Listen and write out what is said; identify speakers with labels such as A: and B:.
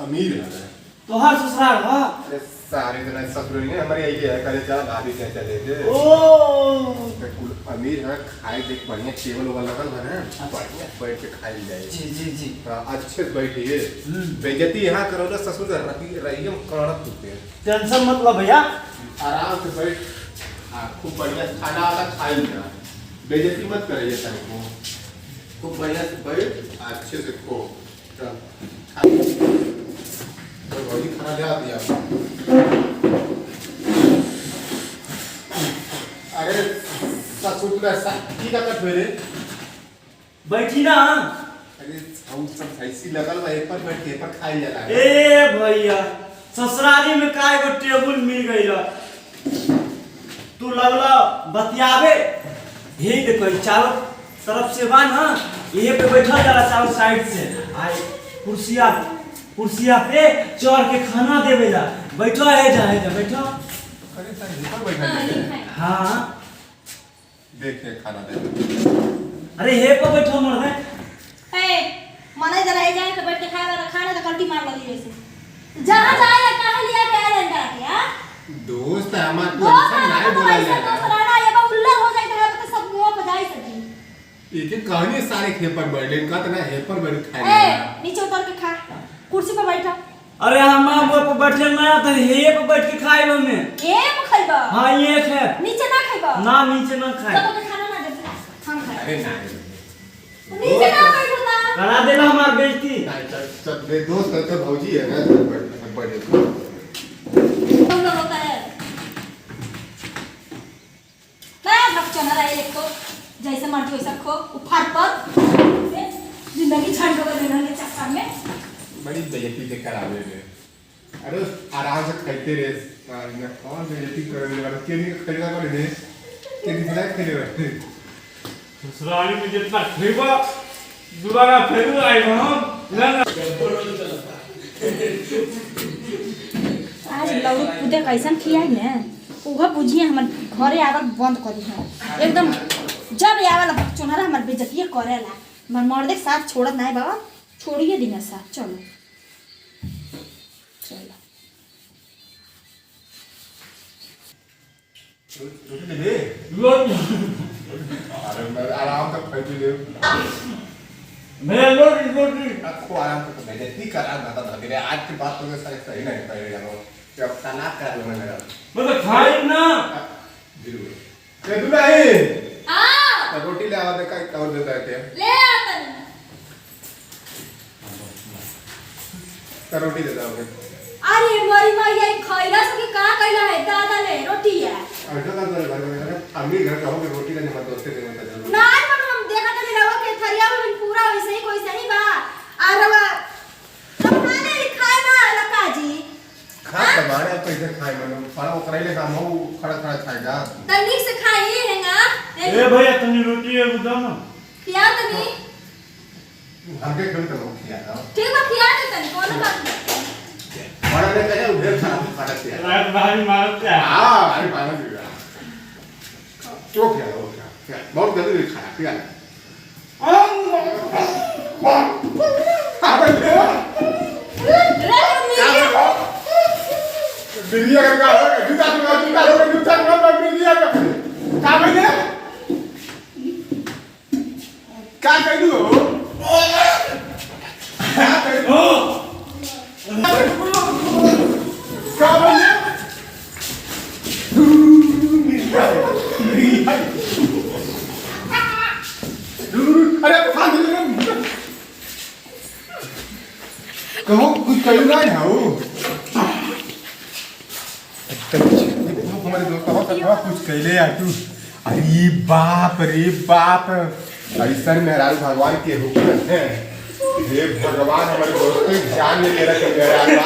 A: अमीर है
B: तो हर ससुराल हा
A: अरे सारे जना ससुर ने हमारे यही है करे चल भाभी के चले थे
B: ओ
A: कुल अमीर है खाए देख बढ़िया टेबल वाला लगल है ना बढ़िया बैठ के खाई जाए
B: जी जी जी
A: अच्छे से बैठिए बेइज्जती यहाँ करो ना ससुर रही हम करत होते
B: टेंशन मत लो भैया
A: आराम से बैठ खूब बढ़िया खाना वाला खाई ना बेइज्जती मत करिए सर को खूब बढ़िया से बैठ अच्छे से खो चल तो वही खाना ले आ दिया अरे ससुर का की का कट रे
B: बैठी ना
A: अरे हम सब ऐसी लगल बा एक पर बैठ के पर खाई जाला
B: ए भैया ससुराली में काय गो टेबल मिल गइला तू लगला बतियावे हे देखो चारों तरफ से बा ना ये पे बैठा जाला चारों साइड से आए कुर्सिया पे चढ़ के खाना देवे जा बैठो है जा बैठो
A: अरे सर ऊपर बैठा है
B: हां
A: देखे खाना दे
B: अरे हे पे बैठो मर है
C: ए मने जरा ए जाए के बैठ के खाए वाला खाना तो कल्टी मार लगी वैसे जहां जाए ना कहां लिया के आए अंदर के हां
A: दोस्त है हमार तू ऐसा नहीं बोला
C: तो सराना ये बा उल्लर हो जाए तो सब मुंह पे जाई सकी
A: एक एक कहानी सारे खेपर बैठे इनका तो ना हेपर बैठ
C: ए
A: खाए
C: नीचे उतर के खा कुर्सी पे बैठा
B: अरे हम वो पे बैठे ना तो हे पे बैठ के खाए में
C: एक खइबा
B: हां ये है
C: नीचे ना खइबा
B: ना नीचे ना खाए
C: तो खाना ना दे हम खाए
A: अरे ना
C: नीचे ना बैठो ना
B: करा देला हमार बेइज्जती
A: सब मेरे दोस्त तो भौजी है ना बैठे
C: तुम लोग होता है मैं बच्चा ना रहे एक तो जैसे मर्जी वैसा खो उफाड़ पर जिंदगी छाड़ दो लेने के चक्कर में
A: बड़ी बेइज्जती के करावे रे अरे आराम से खाते रे ना कौन बेइज्जती करे वाला के नहीं खरीदा करे रे के नहीं खरीदा करे रे
B: ससुराली में जितना खइबा दोबारा फिर आए हम ना
C: आज लौड़ खुदे कैसन खियाई ने उहा बुझिए हमर घरे आवल बंद कर दी है एकदम जब आवल चोनरा हमर बेइज्जती करेला मन मर्दे साथ छोड़त नहीं बाबा छोड़िए दिना साथ चलो चलो
A: रोटी दे
B: लोट
A: अरे मैं आराम से खाई ले
B: मैं लोटी
A: आपको आराम से बेइज्जती करा ना था तेरे आज की बात तो सही नहीं करेगा नो क्या तलाक कर लो मेरा
B: मतलब खाई ना
A: जरूर ये तू नहीं
C: आ
A: रोटी ले आवा दे का कवर देता है
C: ले आतन
A: का रोटी देता हूं
C: अरे मरी मैया खैला से का कैला है दादा ले रोटी है
A: ऐसा कर दे घर में अम्मी घर का होगे रोटी का नहीं दोस्ते देने का जरूर
C: ना पर हम देखा तो रहो के थरिया में पूरा वैसे ही कोई सही बा आ रवा हम खाने खाए ना लका जी
A: खा तबाड़े कैसे खाए मैंने खाना वो करेले काम हो खड़ा खड़ा खाएगा
C: तनी से खाई हैगा
B: ए भैया तनी रोटी है दम
C: खिया तनी
A: हमके खेल कर खिया ना
C: ठीक बा खिया दे तनी कोनो बात नहीं
A: बड़ा ने कहे उधर खाना खिया
B: रात भारी मारत है
A: हां अरे पाना दिया तो क्या बहुत जल्दी खाया खिया बिल्लिया का जूता बिल्लिया का का बने का कह दू का बने अरे फाड़ दे कहो कुछ कहीं ना है वो हमारे दोस्त कुछ कहले यार तू अरे बाप ऐसा मेहरारू भगवान के हुक्म है हे भगवान हमारे दोस्त को जान ले रहा है